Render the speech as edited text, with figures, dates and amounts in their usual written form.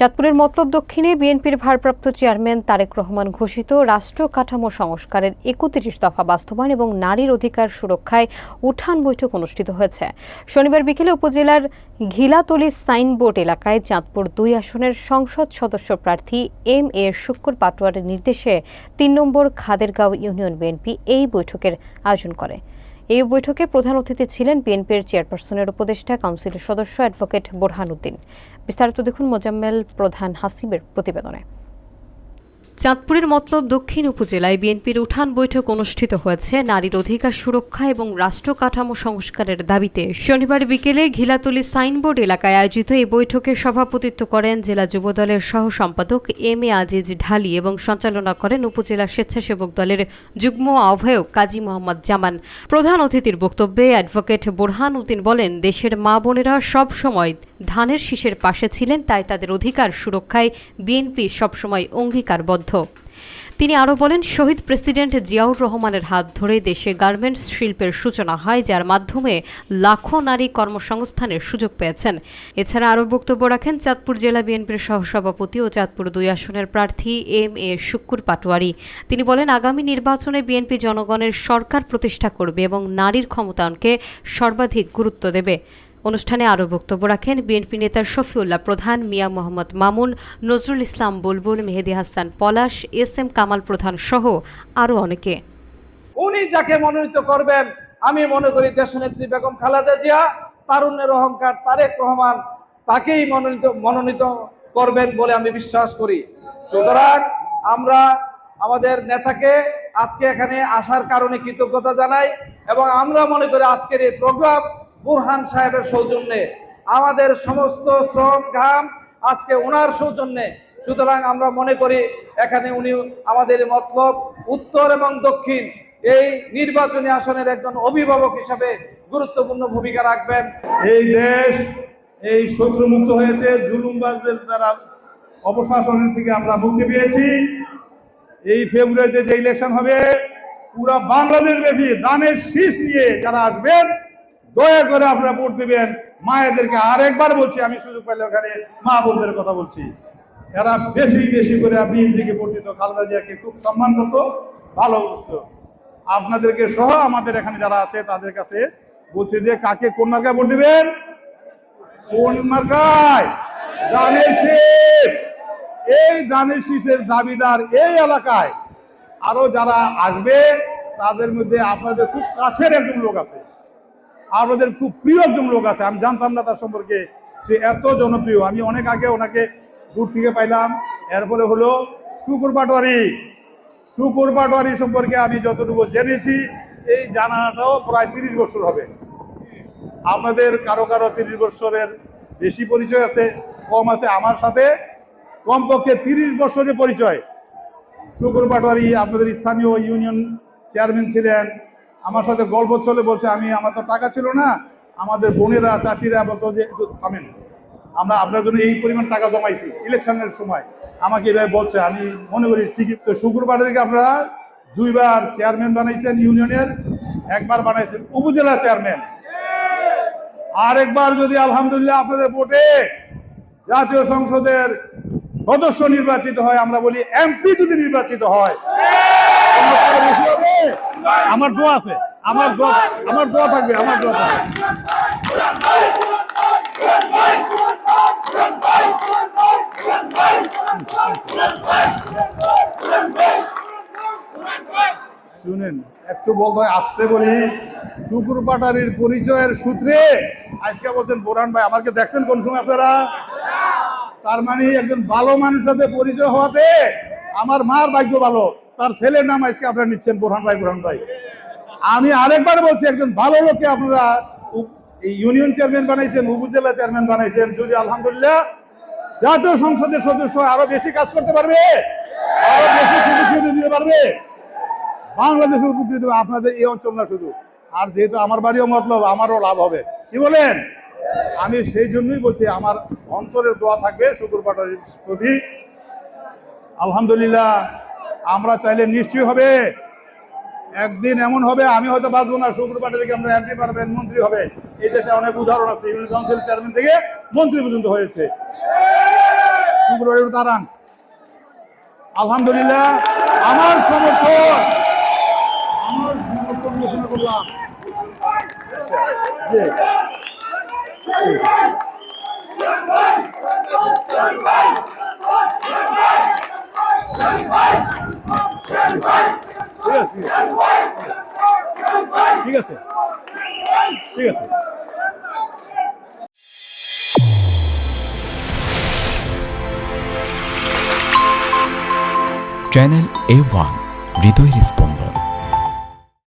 চাঁদপুরের মতলব দক্ষিণে বিএনপির ভারপ্রাপ্ত চেয়ারম্যান তারেক রহমান ঘোষিত রাষ্ট্র কাঠামো সংস্কারের ৩১ দফা বাস্তবায়ন এবং নারীর অধিকার সুরক্ষায় উঠান বৈঠক অনুষ্ঠিত হয়েছে। শনিবার বিকেলে উপজেলার ঘিলাতলী সাইনবোর্ড এলাকায় চাঁদপুর ২ আসনের সংসদ সদস্য প্রার্থী এম.এ. শুক্কুর পাটোয়ারের নির্দেশে ৩ নম্বর খাদেরগাঁও ইউনিয়ন বিএনপি এই বৈঠকের আয়োজন করে। এই বৈঠকে প্রধান অতিথি ছিলেন বিএনপির চেয়ারপারসনের উপদেষ্টা কাউন্সিলের সদস্য অ্যাডভোকেট বোরহান উদ্দিন। বিস্তারিত দেখুন মোজাম্মেল প্রধান হাসিবের প্রতিবেদনে। চাঁদপুরের মতলব দক্ষিণ উপজেলায় বিএনপির উঠান বৈঠক অনুষ্ঠিত হয়েছে নারীর অধিকার সুরক্ষা এবং রাষ্ট্র কাঠামো সংস্কারের দাবিতে। শনিবার বিকেলে ঘিলাতলী সাইনবোর্ড এলাকায় আয়োজিত এই বৈঠকে সভাপতিত্ব করেন জেলা যুবদলের সহ সম্পাদক এম.এ. আজিজ ঢালি এবং সঞ্চালনা করেন উপজেলা স্বেচ্ছাসেবক দলের যুগ্ম আহ্বায়ক কাজী মোহাম্মদ জামান। প্রধান অতিথির বক্তব্যে অ্যাডভোকেট বোরহান উদ্দিন বলেন, দেশের মা বোনেরা সব সময় ধানের শীষের পাশে ছিলেন, তাই তাদের অধিকার সুরক্ষায় বিএনপি সবসময় অঙ্গীকারবদ্ধ। তিনি আরও বলেন, শহীদ প্রেসিডেন্ট জিয়াউর রহমানের হাত ধরে দেশে গার্মেন্টস শিল্পের সূচনা হয়, যার মাধ্যমে লাখো নারী কর্মসংস্থানের সুযোগ পেয়েছেন। এছাড়া আরও বক্তব্য রাখেন চাঁদপুর জেলা বিএনপির সহসভাপতি ও চাঁদপুর ২ আসনের প্রার্থী এম.এ. শুক্কুর পাটোয়ারি। তিনি বলেন, আগামী নির্বাচনে বিএনপি জনগণের সরকার প্রতিষ্ঠা করবে এবং নারীর ক্ষমতায়নকে সর্বাধিক গুরুত্ব দেবে। অনুষ্ঠানে আরও বক্তব্য রাখেন বিএনপি নেতা শফিউল্লাহ প্রধান, মিয়া মোহাম্মদ মামুন, নজরুল ইসলাম বুলবুল, মেহেদী হাসান পলাশ, এস.এম. কামাল প্রধান সহ আরও অনেকে। উনি যাকে মনোনীত করবেন, আমি মনে করি দেশনেত্রী বেগম খালেদা জিয়া, তারুণ্যের অহংকার তারেক রহমান তাকেই মনোনীত করবেন বলে আমি বিশ্বাস করি। সুতরাং আমরা আমাদের নেতাকে আজকে এখানে আসার কারণে কৃতজ্ঞতা জানাই এবং আমরা মনে করি আজকের এই প্রোগ্রাম বোরহান সাহেবের সৌজন্যে, আমাদের সমস্ত শ্রম ঘাম আজকে ওনার সৌজন্যে। সুতরাং আমরা মনে করি এখানে উনি আমাদের মতলব উত্তর এবং দক্ষিণ এই নির্বাচনী আসনের একজন অভিভাবক হিসাবে গুরুত্বপূর্ণ ভূমিকা রাখবেন। এই দেশ এই শত্রুমুক্ত হয়েছে, জুলুমবাজদের দ্বারা অপশাসনের থেকে আমরা মুক্তি পেয়েছি। এই ফেব্রুয়ারিতে যে ইলেকশন হবে, পুরা বাংলাদেশ ব্যাপী ধানের শীষ নিয়ে যারা আসবেন, দয়া করে আপনারা ভোট দেবেন। মায়েদেরকে আরেকবার বলছি, আমি সুযোগ পাইলে ওখানে মা বোনদের কথা বলছি, এরা বেশি বেশি করে বিএনপিকে ভোট দিত, খালেদা জিয়াকে খুব সম্মান করতো, ভালো বুঝতো। আপনাদেরকে সহ আমাদের এখানে যারা আছে তাদের কাছে বলছি যে কাকে কোন মার্কায় ভোট দিবেন, কোন মার্কায়? ধানের শীষ। এই ধানের শীষের দাবিদার এই এলাকায় আরো যারা আসবে, তাদের মধ্যে আপনাদের খুব কাছের একজন লোক আছে, আপনাদের খুব প্রিয় একজন লোক আছে। আমি জানতাম না তার সম্পর্কে, সে এত জনপ্রিয়। আমি অনেক আগে ওনাকে দূর থেকে পাইলাম। এরপরে হলো শুকুর পাটোয়ারি। শুকুর পাটোয়ারি সম্পর্কে আমি যতটুকু জেনেছি, এই জানাটাও প্রায় 30 বছর হবে। আপনাদের কারো কারো 30 বছরের বেশি পরিচয় আছে, কম আছে। আমার সাথে কমপক্ষে 30 বছরের পরিচয়। শুকুর পাটোয়ারি আপনাদের স্থানীয় ইউনিয়ন চেয়ারম্যান ছিলেন। আমার সাথে গল্প চলে, বলছে আমার তো টাকা ছিল না, আমাদের বোনেরা চাচিরা বলতো যে একটু থামেন, আমরা আপনার জন্য এই পরিমাণ টাকা জমাইছি ইলেকশনের সময়, আমাকে এভাবে বলছে। আমি মনে করি ঠিকই। তো শুকুর পাটোয়ারিকে আপনারা 2 বার চেয়ারম্যান বানাইছেন ইউনিয়নের, 1 বার বানাইছেন উপজেলা চেয়ারম্যান, আরেকবার যদি আলহামদুলিল্লাহ আপনাদের ভোটে জাতীয় সংসদের সদস্য নির্বাচিত হয়, আমরা বলি এমপি যদি নির্বাচিত হয়, আমার দোয়া আছে, আমার দোয়া থাকবে, আমার দোয়া থাকবে। শুনেন, একটু বলতে হয়, আসতে বলি। শুকুর পাটোয়ারির পরিচয়ের সূত্রে আজকে বলছেন বোরহান ভাই, আমাকে দেখছেন কোন সময় আপনারা? তার মানে একজন ভালো মানুষের সাথে পরিচয় হওয়াতে আমার মার ভাগ্য ভালো, তার ছেলের নাম আজকে আপনারা নিচ্ছেন বোরহান ভাই, বোরহান ভাই। আমি আরেকবার বলছি, একজন ভালো লোককে আপনারা ইউনিয়ন চেয়ারম্যান বানাইছেন, উপজেলা চেয়ারম্যান বানাইছেন। যদি আলহামদুলিল্লাহ জাতীয় সংসদের সদস্য আরো বেশি কাজ করতে পারবে, আরো বেশি সুযোগ দিতে পারবে, বাংলাদেশের উপকৃত আপনাদের এই অঞ্চল না শুধু। আর যেহেতু আমার বাড়িও মতলব, আমারও লাভ হবে, কি বলেন? আমি সেই জন্যই বলছি, আমার অন্তরের দোয়া থাকবে শুকুর পাটোয়ারির প্রতি। আলহামদুলিল্লাহ, আমরা চাইলে নিশ্চয়ই হবে। একদিন এমন হবে, আমি হয়তো বাঁচবো না, শুকুর পাটোয়ারিকে আমরা এমপি পারবেন, মন্ত্রী হবে। এই দেশে অনেক উদাহরণ আছে, ইউনিয়ন কাউন্সিল চেয়ারম্যান থেকে মন্ত্রী পর্যন্ত হয়েছে। ফেব্রুয়ারি দাঁড়ান। আলহামদুলিল্লাহ আমার সমর্থন ঘোষণা করলাম। জি। ঠিক আছে, ঠিক আছে। চ্যানেল A1 হৃদয়ের স্পন্দন।